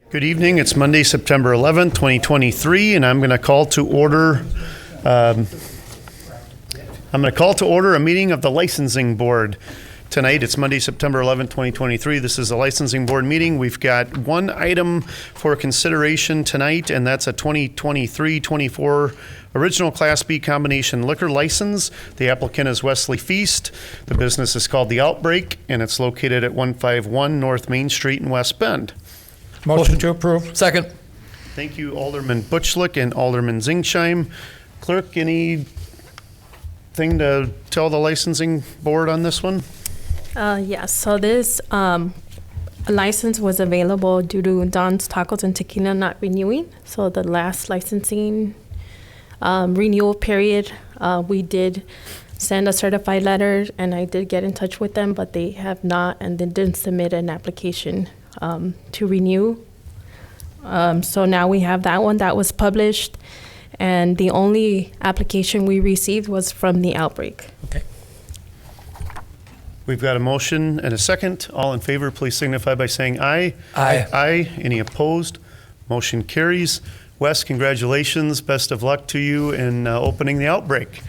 Good evening. It's Monday, September 11th, 2023, and I'm going to call to order. A meeting of the Licensing Board. Tonight, it's Monday, September 11th, 2023. This is a Licensing Board meeting. We've got one item for consideration tonight, and that's a 2023-24 original Class B combination liquor license. The applicant is Wesley Feast. The business is called the Outbreak, and it's located at 151 North Main Street in West Bend. Motion to approve. Second. Thank you, Alderman Butchlick and Alderman Zingsheim. Clerk, anything to tell the licensing board on this one? Yes, so this license was available due to Don's Tacos and Tequila not renewing. So the last licensing renewal period, we did send a certified letter, and I did get in touch with them, but they have not, and they didn't submit an application to renew. So now we have that one that was published, and the only application we received was from the Outbreak. Okay. We've got a motion and a second. All in favor, please signify by saying aye. Aye. Aye. Any opposed? Motion carries. Wes, congratulations. Best of luck to you in opening the Outbreak.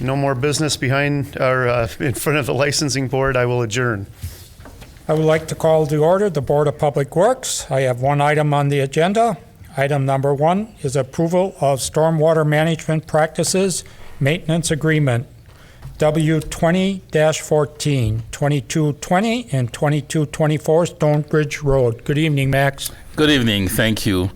No more business behind or in front of the licensing board. I will adjourn. I would like to call to order the Board of Public Works. I have one item on the agenda. Item number 1 is approval of stormwater management practices maintenance agreement, W20-14, 2220 and 2224 Stonebridge Road. Good evening, Max. Good evening, thank you.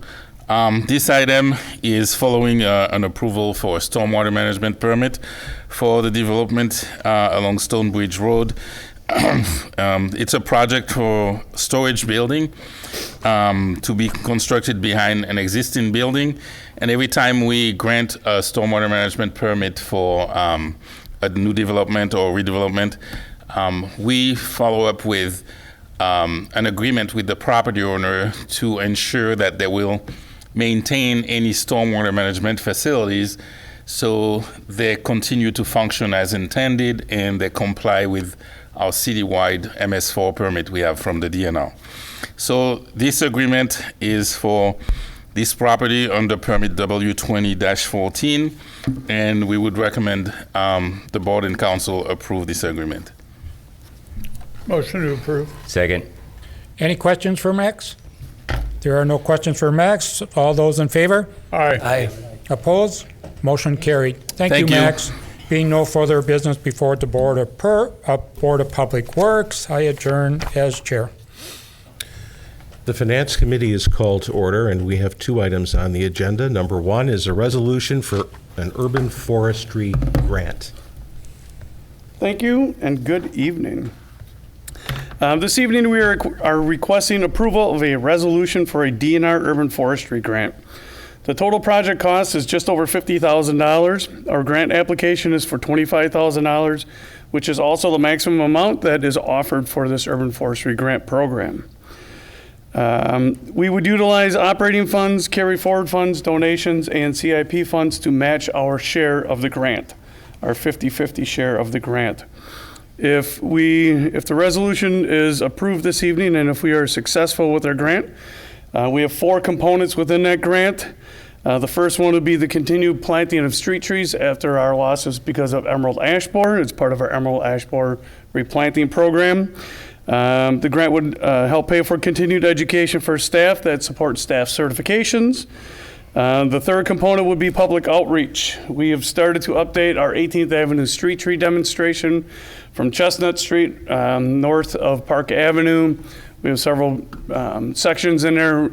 This item is following an approval for a stormwater management permit for the development along Stonebridge Road. It's a project for storage building to be constructed behind an existing building. And every time we grant a stormwater management permit for a new development or redevelopment, we follow up with an agreement with the property owner to ensure that they will maintain any stormwater management facilities so they continue to function as intended and they comply with our citywide MS4 permit we have from the DNR. So this agreement is for this property under permit W20-14, and we would recommend the board and council approve this agreement. Motion to approve. Second. Any questions for Max? There are no questions for Max. All those in favor? Aye. Opposed? Motion carried. Thank you, Thank you. Max. Being no further business before the Board of Public Works, I adjourn as chair. The Finance Committee is called to order, and we have two items on the agenda. Number 1 is a resolution for an urban forestry grant. Thank you, and good evening. This evening, we are requesting approval of a resolution for a DNR urban forestry grant. The total project cost is just over $50,000. Our grant application is for $25,000, which is also the maximum amount that is offered for this urban forestry grant program. We would utilize operating funds, carry forward funds, donations, and CIP funds to match our share of the grant, our 50-50 share of the grant. If the resolution is approved this evening and if we are successful with our grant, we have 4 components within that grant. The first one would be the continued planting of street trees after our losses because of emerald ash borer. It's part of our emerald ash borer replanting program. The grant would help pay for continued education for staff that support staff certifications. The third component would be public outreach. We have started to update our 18th Avenue street tree demonstration from Chestnut Street north of Park Avenue. We have several sections in there.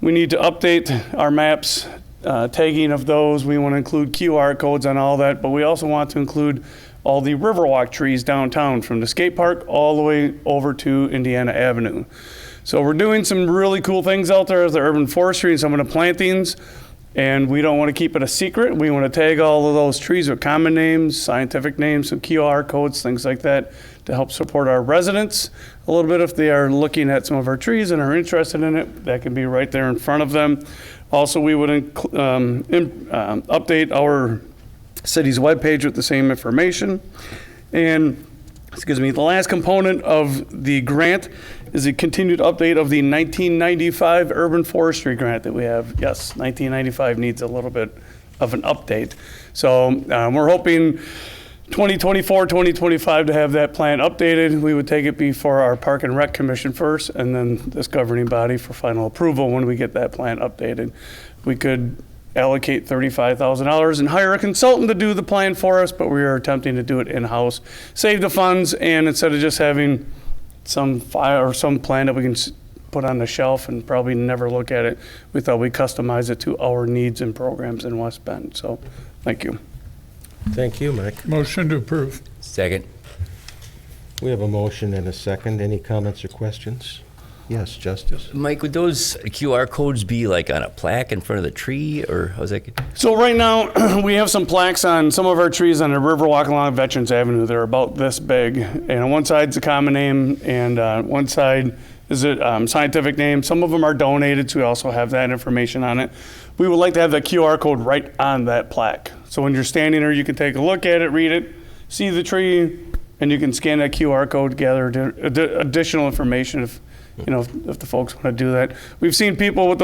We need to update our maps, tagging of those. We want to include QR codes on all that, but we also want to include all the Riverwalk trees downtown from the skate park all the way over to Indiana Avenue. So we're doing some really cool things out there as the urban forestry and some of the plantings, and we don't want to keep it a secret. We want to tag all of those trees with common names, scientific names, some QR codes, things like that, to help support our residents a little bit if they are looking at some of our trees and are interested in it. That can be right there in front of them. Also, we would update our city's webpage with the same information. And the last component of the grant is a continued update of the 1995 urban forestry grant that we have. Yes, 1995 needs a little bit of an update. So we're hoping 2024, 2025 to have that plan updated. We would take it before our Park and Rec Commission first, and then this governing body for final approval when we get that plan updated. We could allocate $35,000 and hire a consultant to do the plan for us, but we are attempting to do it in-house, save the funds, and instead of just having some file or some plan that we can put on the shelf and probably never look at it, we thought we'd customize it to our needs and programs in West Bend. So, thank you. Thank you, Mike. Motion to approve. Second. We have a motion and a second. Any comments or questions? Yes, Justice. Mike, would those QR codes be like on a plaque in front of the tree, or how's that? So right now, we have some plaques on some of our trees on the Riverwalk along Veterans Avenue. They're about this big. And on one side's a common name, and one side is a scientific name. Some of them are donated, so we also have that information on it. We would like to have the QR code right on that plaque. So when you're standing there, you can take a look at it, read it, see the tree, and you can scan that QR code, gather additional information if the folks want to do that. We've seen people with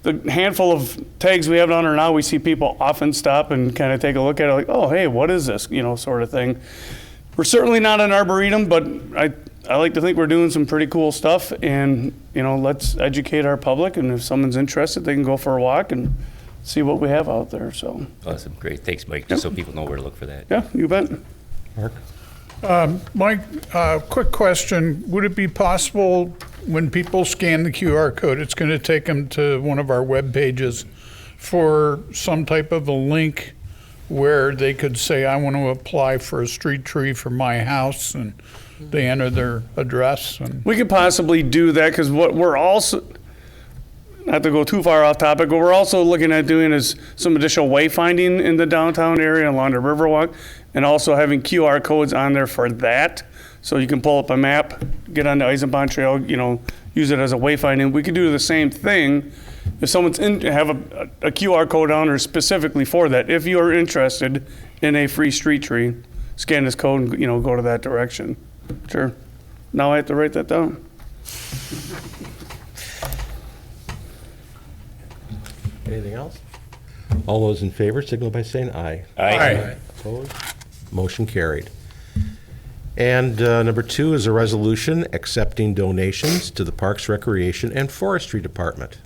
the handful of tags we have on there now, we see people often stop and kind of take a look at it like, oh, hey, what is this, sort of thing. We're certainly not an arboretum, but I like to think we're doing some pretty cool stuff, and, let's educate our public, and if someone's interested, they can go for a walk and see what we have out there, so. Awesome, great, thanks, Mike, just so people know where to look for that. Yeah, you bet. Mark? Mike, quick question. Would it be possible when people scan the QR code, it's going to take them to one of our web pages for some type of a link where they could say, I want to apply for a street tree for my house, and they enter their address? And We could possibly do that, because what we're also, not to go too far off topic, what we're also looking at doing is some additional wayfinding in the downtown area along the Riverwalk, and also having QR codes on there for that. So you can pull up a map, get on the Eisenbahn Trail, use it as a wayfinding. We could do the same thing if someone's have a QR code on there specifically for that. If you are interested in a free street tree, scan this code and go to that direction. Sure. Now I have to write that down. Anything else? All those in favor signal by saying aye. Aye. Opposed? Motion carried. And number 2 is a resolution accepting donations to the Parks, Recreation, and Forestry Department.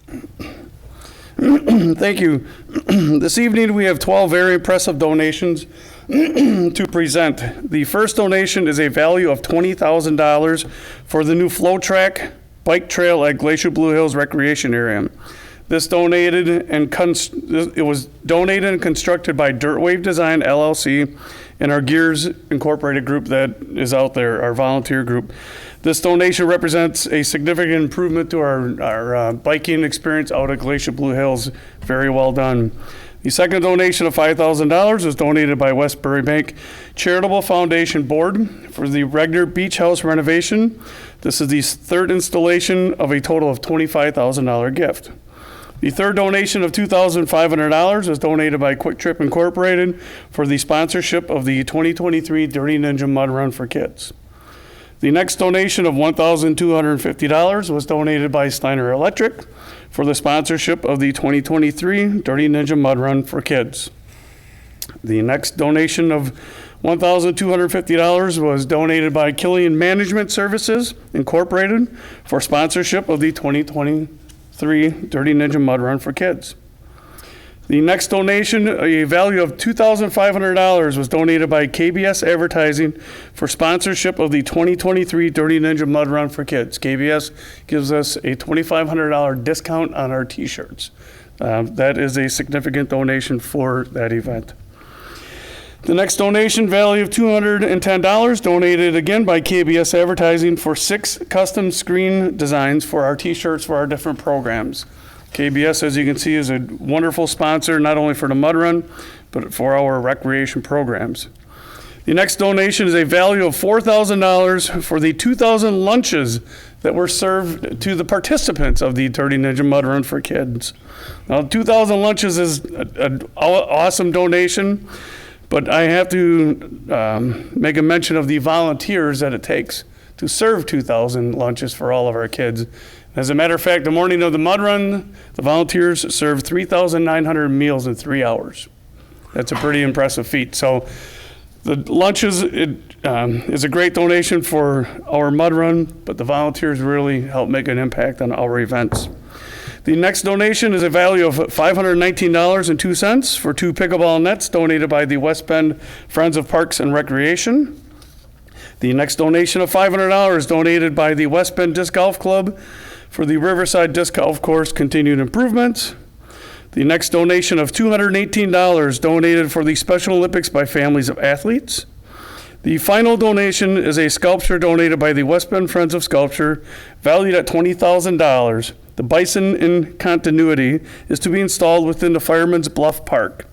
Thank you. This evening we have 12 very impressive donations to present. The first donation is a value of $20,000 for the new flow track bike trail at Glacier Blue Hills Recreation Area. This it was donated and constructed by Dirt Wave Design LLC and our Gears Incorporated group that is out there, our volunteer group. This donation represents a significant improvement to our biking experience out at Glacier Blue Hills. Very well done. The second donation of $5,000 was donated by Westbury Bank Charitable Foundation Board for the Regner Beach House renovation. This is the third installation of a total of $25,000 gift. The third donation of $2,500 was donated by Quick Trip Incorporated for the sponsorship of the 2023 Dirty Ninja Mud Run for Kids. The next donation of $1,250 was donated by Steiner Electric for the sponsorship of the 2023 Dirty Ninja Mud Run for Kids. The next donation of $1,250 was donated by Killian Management Services Incorporated for sponsorship of the 2023 Dirty Ninja Mud Run for Kids. The next donation, a value of $2,500, was donated by KBS Advertising for sponsorship of the 2023 Dirty Ninja Mud Run for Kids. KBS gives us a $2,500 discount on our t-shirts. That is a significant donation for that event. The next donation, value of $210, donated again by KBS Advertising for 6 custom screen designs for our t-shirts for our different programs. KBS, as you can see, is a wonderful sponsor, not only for the Mud Run, but for our recreation programs. The next donation is a value of $4,000 for the 2,000 lunches that were served to the participants of the Dirty Ninja Mud Run for Kids. Now, 2,000 lunches is an awesome donation, but I have to make a mention of the volunteers that it takes to serve 2,000 lunches for all of our kids. As a matter of fact, the morning of the mud run, the volunteers served 3,900 meals in 3 hours. That's a pretty impressive feat. So the lunches is a great donation for our mud run, but the volunteers really help make an impact on our events. The next donation is a value of $519.02 for 2 pickleball nets donated by the West Bend Friends of Parks and Recreation. The next donation of $500 donated by the West Bend Disc Golf Club for the Riverside Disc Golf Course continued improvements. The next donation of $218 donated for the Special Olympics by families of athletes. The final donation is a sculpture donated by the West Bend Friends of Sculpture, valued at $20,000. The bison in continuity is to be installed within the Fireman's Bluff Park.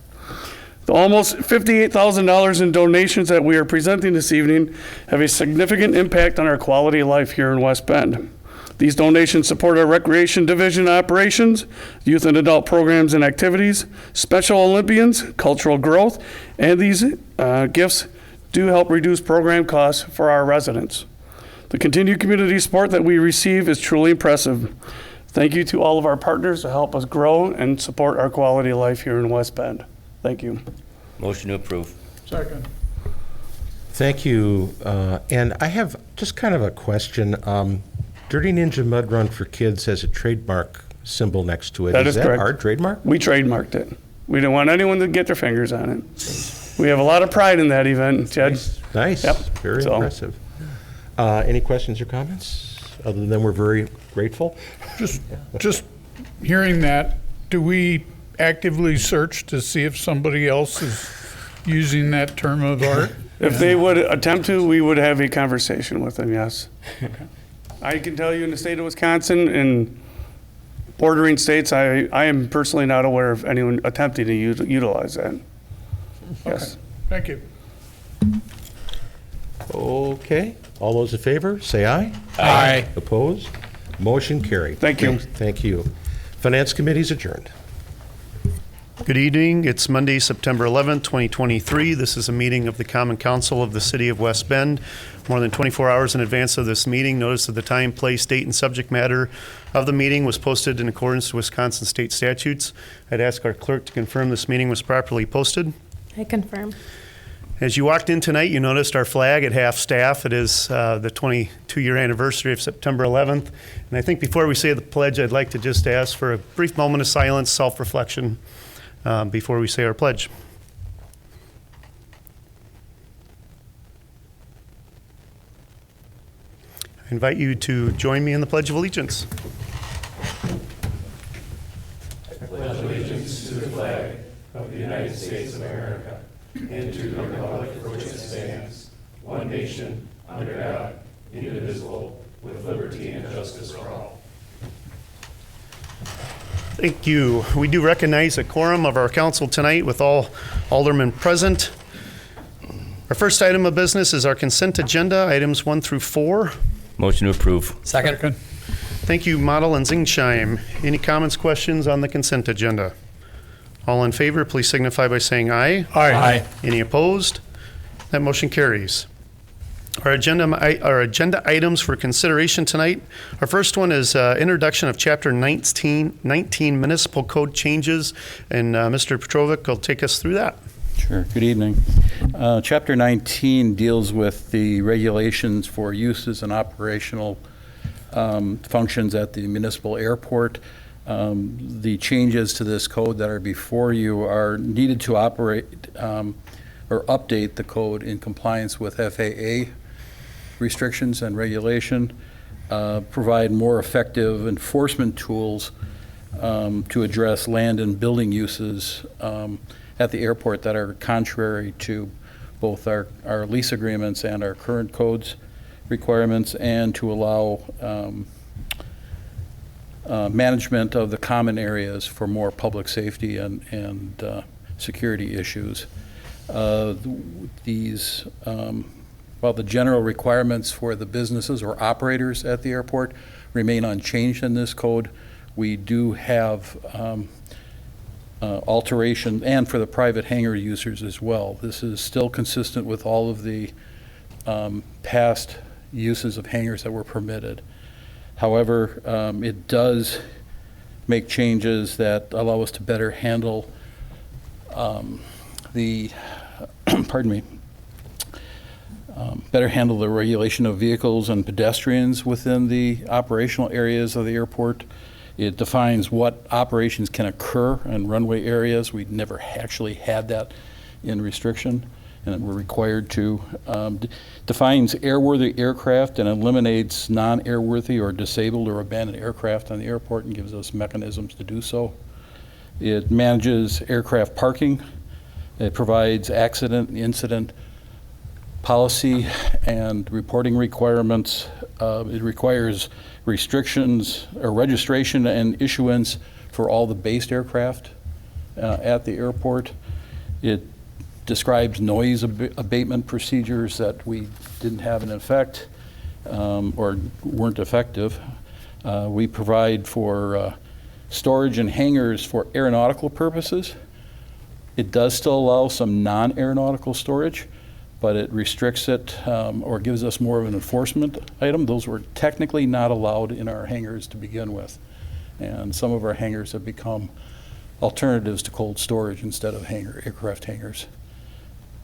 The almost $58,000 in donations that we are presenting this evening have a significant impact on our quality of life here in West Bend. These donations support our recreation division operations, youth and adult programs and activities, Special Olympians, cultural growth, and these gifts do help reduce program costs for our residents. The continued community support that we receive is truly impressive. Thank you to all of our partners to help us grow and support our quality of life here in West Bend. Thank you. Motion to approve. Second. Thank you. And I have just kind of a question. Dirty Ninja Mud Run for Kids has a trademark symbol next to it. That is correct. Our trademark? We trademarked it. We didn't want anyone to get their fingers on it. We have a lot of pride in that event, Jed. Nice. Yep. Very So- impressive. Any questions or comments? Other than we're very grateful. Just hearing that, do we actively search to see if somebody else is using that term of art? If they would attempt to, we would have a conversation with them, yes. I can tell you in the state of Wisconsin and bordering states, I am personally not aware of anyone attempting to utilize that. Yes. Thank you. Okay. All those in favor, say aye. Aye. Opposed? Motion carried. Thank you. Thank you. Finance Committee's adjourned. Good evening. It's Monday, September 11th, 2023. This is a meeting of the Common Council of the City of West Bend. More than 24 hours in advance of this meeting, notice of the time, place, date, and subject matter of the meeting was posted in accordance to Wisconsin state statutes. I'd ask our clerk to confirm this meeting was properly posted. I confirm. As you walked in tonight, you noticed our flag at half staff. It is the 22-year anniversary of September 11th. And I think before we say the pledge, I'd like to just ask for a brief moment of silence, self-reflection, before we say our pledge. I invite you to join me in the Pledge of Allegiance. Thank you. We do recognize a quorum of our council tonight with all aldermen present. Our first item of business is our consent agenda, items 1 through 4. Motion to approve. Second. Thank you, Model and Zingsheim. Any comments, questions on the consent agenda? All in favor, please signify by saying aye. Aye. Any opposed? That motion carries. Our agenda items for consideration tonight. Our first one is introduction of Chapter 19 Municipal Code changes, and Mr. Petrovic will take us through that. Sure. Good evening. Chapter 19 deals with the regulations for uses and operational functions at the municipal airport. The changes to this code that are before you are needed to operate or update the code in compliance with FAA restrictions and regulation, provide more effective enforcement tools to address land and building uses at the airport that are contrary to both our lease agreements and our current codes requirements, and to allow management of the common areas for more public safety and security issues. While the general requirements for the businesses or operators at the airport remain unchanged in this code, we do have alteration, and for the private hangar users as well. This is still consistent with all of the past uses of hangars that were permitted. However, it does make changes that allow us to better handle better handle the regulation of vehicles and pedestrians within the operational areas of the airport. It defines what operations can occur in runway areas. We never actually had that in restriction, and we're required to. Defines airworthy aircraft and eliminates non-airworthy or disabled or abandoned aircraft on the airport and gives us mechanisms to do so. It manages aircraft parking. It provides accident and incident policy and reporting requirements. It requires restrictions or registration and issuance for all the based aircraft at the airport. It describes noise abatement procedures that we didn't have in effect or weren't effective. We provide for storage and hangars for aeronautical purposes. It does still allow some non-aeronautical storage, but it restricts it or gives us more of an enforcement item. Those were technically not allowed in our hangars to begin with. And some of our hangars have become alternatives to cold storage instead of aircraft hangars.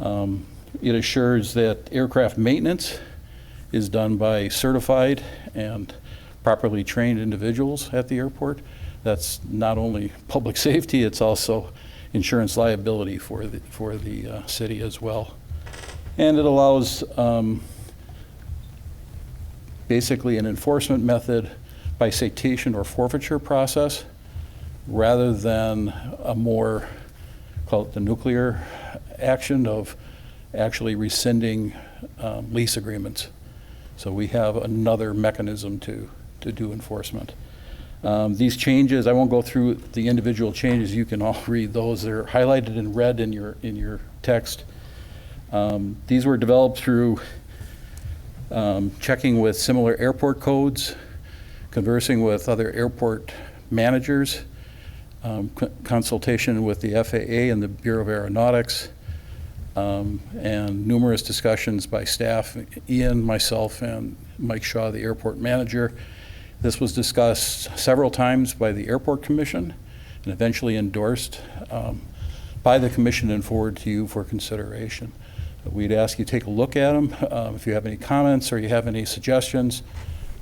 It assures that aircraft maintenance is done by certified and properly trained individuals at the airport. That's not only public safety, it's also insurance liability for the city as well. And it allows basically an enforcement method by citation or forfeiture process rather than a more, call it the nuclear action of actually rescinding lease agreements. So we have another mechanism to do enforcement. These changes, I won't go through the individual changes. You can all read those. They're highlighted in red in your text. These were developed through checking with similar airport codes, conversing with other airport managers, consultation with the FAA and the Bureau of Aeronautics, and numerous discussions by staff, Ian, myself, and Mike Shaw, the airport manager. This was discussed several times by the Airport Commission and eventually endorsed by the Commission and forward to you for consideration. We'd ask you to take a look at them. If you have any comments or you have any suggestions,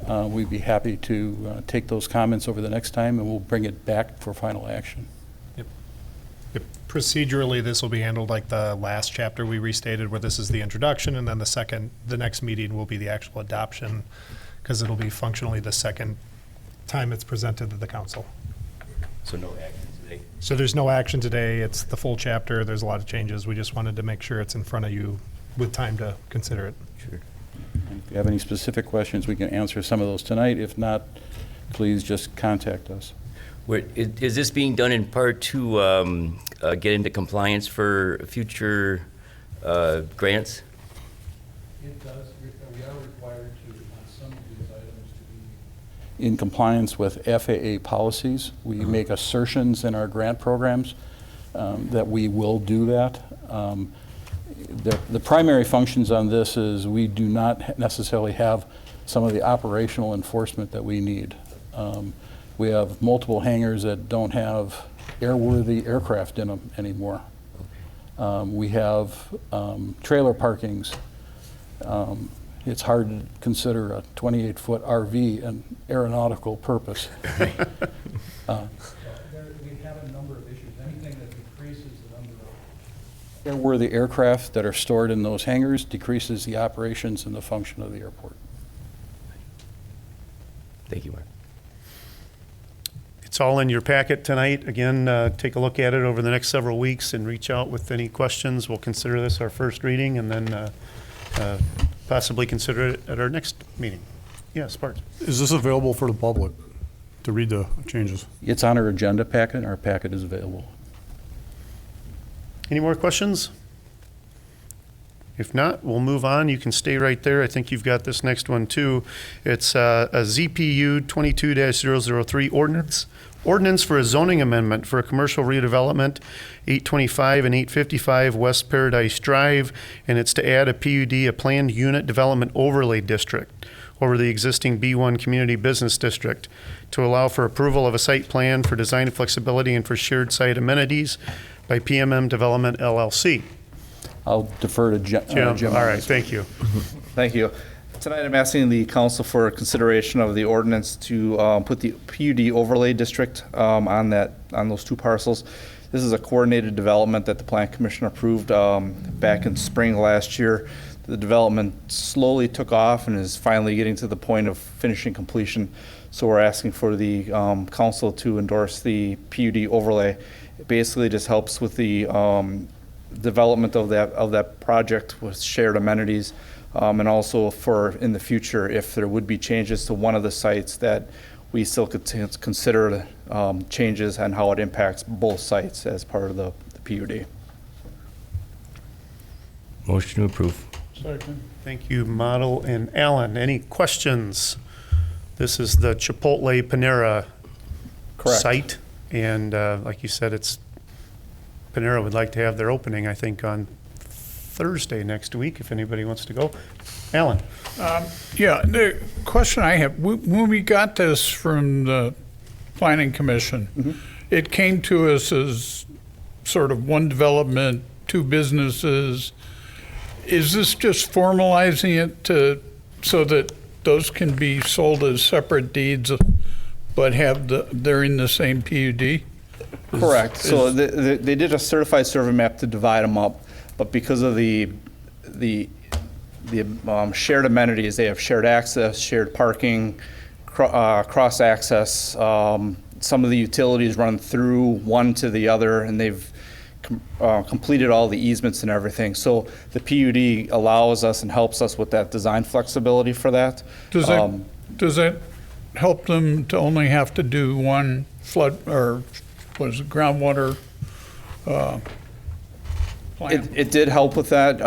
we'd be happy to take those comments over the next time, and we'll bring it back for final action. Yep. Procedurally, this will be handled like the last chapter we restated, where this is the introduction, and then the next meeting will be the actual adoption, because it'll be functionally the second time it's presented to the council. So no action today? So there's no action today. It's the full chapter. There's a lot of changes. We just wanted to make sure it's in front of you with time to consider it. Sure. And if you have any specific questions, we can answer some of those tonight. If not, please just contact us. Is this being done in part to get into compliance for future grants? It does. We are required to, on some of these items, to be in compliance with FAA policies. We make assertions in our grant programs that we will do that. The primary functions on this is we do not necessarily have some of the operational enforcement that we need. We have multiple hangars that don't have airworthy aircraft in them anymore. We have trailer parkings. It's hard to consider a 28-foot RV an aeronautical purpose. We have a number of issues. Anything that decreases the number of airworthy aircraft that are stored in those hangars decreases the operations and the function of the airport. Thank you, Mark. It's all in your packet tonight. Again, take a look at it over the next several weeks and reach out with any questions. We'll consider this our first reading and then possibly consider it at our next meeting. Yeah, Sparks. Is this available for the public to read the changes? It's on our agenda packet. Our packet is available. Any more questions? If not, we'll move on. You can stay right there. I think you've got this next one too. It's a ZPU 22-003 Ordinance. Ordinance for a zoning amendment for a commercial redevelopment, 825 and 855 West Paradise Drive, and it's to add a PUD, a planned unit development overlay district, over the existing B1 Community Business District, to allow for approval of a site plan for design flexibility and for shared site amenities by PMM Development LLC. I'll defer to Jim. Jim, all right, thank you. Thank you. Tonight, I'm asking the council for consideration of the ordinance to put the PUD overlay district on those two parcels. This is a coordinated development that the Plan Commission approved back in spring last year. The development slowly took off and is finally getting to the point of finishing completion. So we're asking for the council to endorse the PUD overlay. It basically just helps with the development of that project with shared amenities, and also for in the future, if there would be changes to one of the sites, that we still could consider changes and how it impacts both sites as part of the PUD. Motion to approve. Second. Thank you, Model and Alan. Any questions? This is the Chipotle Panera Correct. site, and like you said, Panera would like to have their opening, I think, on Thursday next week, if anybody wants to go. Alan? Yeah, the question I have, when we got this from the Planning Commission, it came to us as sort of one development, two businesses. Is this just formalizing it so that those can be sold as separate deeds, but they're in the same PUD? Correct. So they did a certified survey map to divide them up, but because of the shared amenities, they have shared access, shared parking, cross access. Some of the utilities run through one to the other, and they've completed all the easements and everything. So the PUD allows us and helps us with that design flexibility for that. Does that help them to only have to do one flood, or what is it, groundwater plan? It did help with that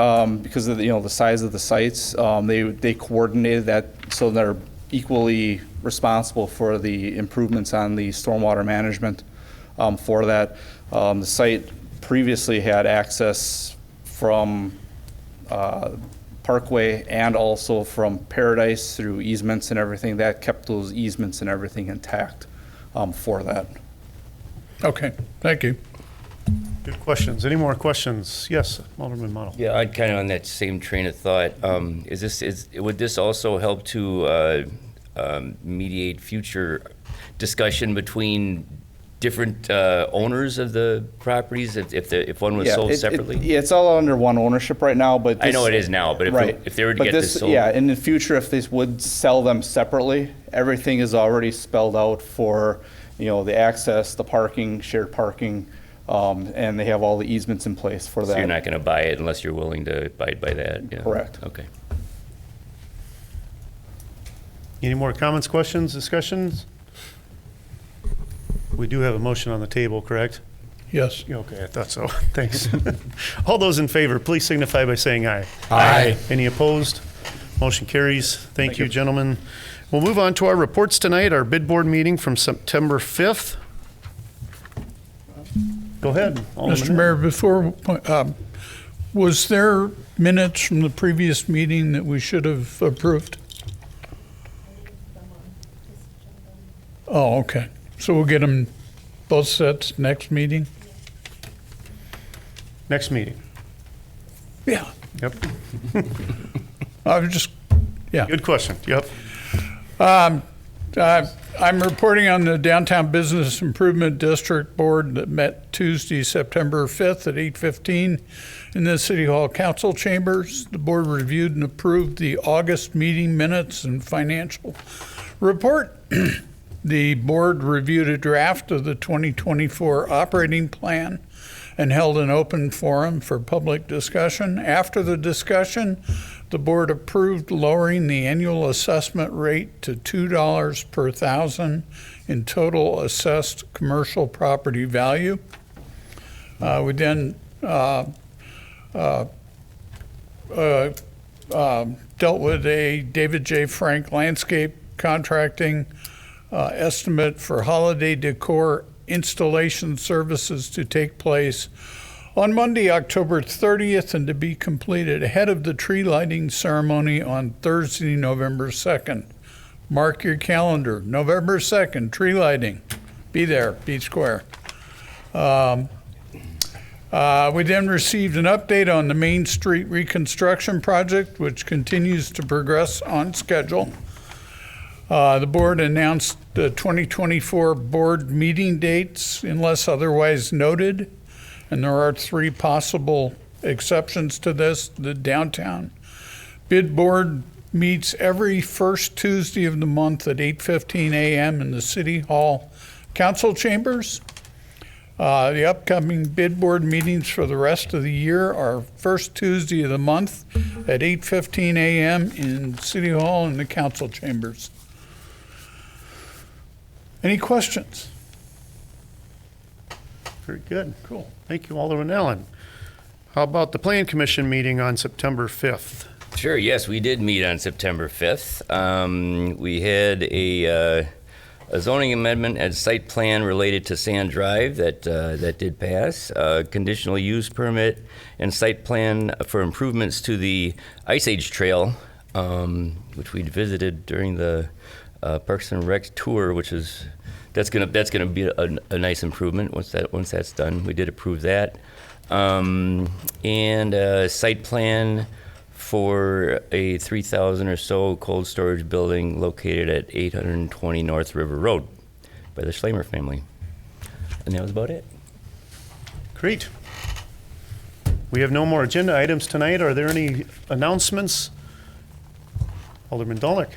because of the size of the sites. They coordinated that so they're equally responsible for the improvements on the stormwater management for that. The site previously had access from Parkway and also from Paradise through easements and everything. That kept those easements and everything intact for that. Okay, thank you. Good questions. Any more questions? Yes, Alderman Model. Yeah, I'd kind of on that same train of thought. Would this also help to mediate future discussion between different owners of the properties if one was sold separately? It's all under one ownership right now, but I know it is now, but if they were to get this sold, yeah, in the future, if they would sell them separately, everything is already spelled out for the access, the parking, shared parking. And they have all the easements in place for that. so you're not going to buy it unless you're willing to abide by that? Yeah. Correct. Okay. Any more comments, questions, discussions? We do have a motion on the table, correct? Yes. Okay, I thought so. Thanks. All those in favor, please signify by saying aye. Aye. Any opposed? Motion carries. Thank you, gentlemen. We'll move on to our reports tonight, our bid board meeting from September 5th. Go ahead. Alderman. Mr. Mayor, before, was there minutes from the previous meeting that we should have approved? Oh, okay. So we'll get them both sets next meeting? Next meeting. Yeah. Yep. I was just, yeah. Good question. Yep. I'm reporting on the Downtown Business Improvement District Board that met Tuesday, September 5th at 8:15 in the City Hall Council Chambers. The board reviewed and approved the August meeting minutes and financial report. The board reviewed a draft of the 2024 operating plan and held an open forum for public discussion. After the discussion, the board approved lowering the annual assessment rate to $2 per thousand in total assessed commercial property value. We then dealt with a David J. Frank Landscape Contracting estimate for holiday decor installation services to take place on Monday, October 30th, and to be completed ahead of the tree lighting ceremony on Thursday, November 2nd. Mark your calendar, November 2nd, tree lighting. Be there, be square. We then received an update on the Main Street reconstruction project, which continues to progress on schedule. The board announced the 2024 board meeting dates unless otherwise noted, and there are 3 possible exceptions to this. The downtown bid board meets every first Tuesday of the month at 8:15 a.m. in the City Hall Council Chambers. The upcoming bid board meetings for the rest of the year are first Tuesday of the month at 8:15 a.m. in City Hall and the Council Chambers. Any questions? Very good. Cool. Thank you, Alderman Allen. How about the Plan Commission meeting on September 5th? Sure, yes, we did meet on September 5th. We had a zoning amendment and site plan related to Sand Drive that did pass. Conditional use permit and site plan for improvements to the Ice Age Trail, which we visited during the Parks and Rec tour, that's gonna be a nice improvement once that's done. We did approve that, and a site plan for a 3,000 or so cold storage building located at 820 North River Road by the Schlamer family. And that was about it. Great. We have no more agenda items tonight. Are there any announcements? Alderman Dolnick.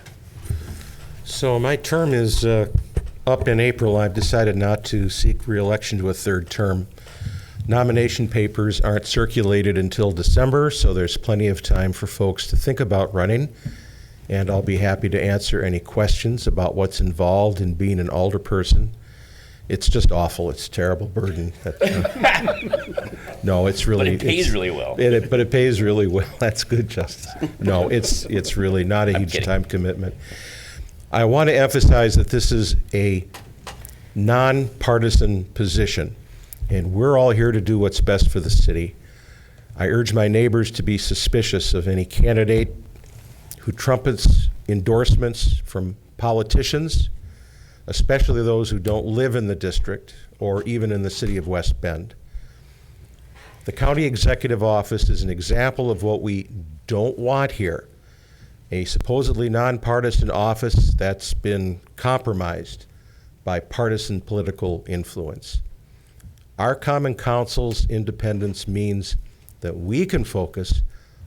So my term is up in April. I've decided not to seek re-election to a 3rd term. Nomination papers aren't circulated until December, so there's plenty of time for folks to think about running, and I'll be happy to answer any questions about what's involved in being an alderperson. It's just awful. It's a terrible burden. No, it's really... But it pays really well. But it pays really well. That's good, Justice. No, it's really not a huge time commitment. I want to emphasize that this is a nonpartisan position, and we're all here to do what's best for the city. I urge my neighbors to be suspicious of any candidate who trumpets endorsements from politicians, especially those who don't live in the district or even in the city of West Bend. The county executive office is an example of what we don't want here, a supposedly nonpartisan office that's been compromised by partisan political influence. Our common council's independence means that we can focus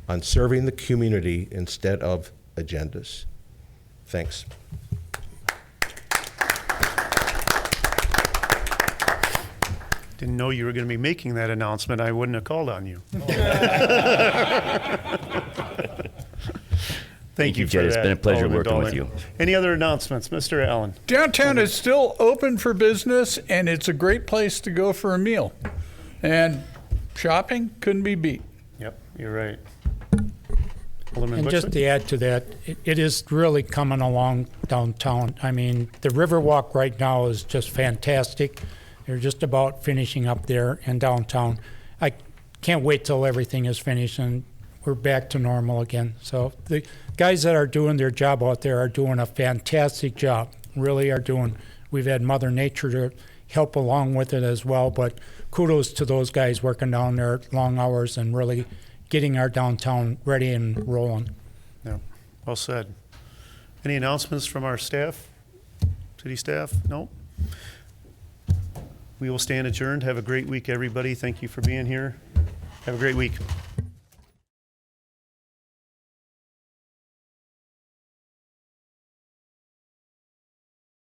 on serving the community instead of agendas. Thanks. Didn't know you were going to be making that announcement. I wouldn't have called on you. Thank you for Jed. that. It's been a pleasure Alderman working with Dolnick. you. Any other announcements, Mr. Allen? Downtown is still open for business, and it's a great place to go for a meal. And shopping couldn't be beat. Yep, you're right. Alderman And just Buxton? to add to that, it is really coming along downtown. I mean, the Riverwalk right now is just fantastic. They're just about finishing up there in downtown. I can't wait till everything is finished and we're back to normal again. So the guys that are doing their job out there are doing a fantastic job, really are doing. We've had Mother Nature to help along with it as well, but kudos to those guys working down there long hours and really getting our downtown ready and rolling. Yeah, well said. Any announcements from our staff? City staff? No? We will stand adjourned. Have a great week, everybody. Thank you for being here. Have a great week.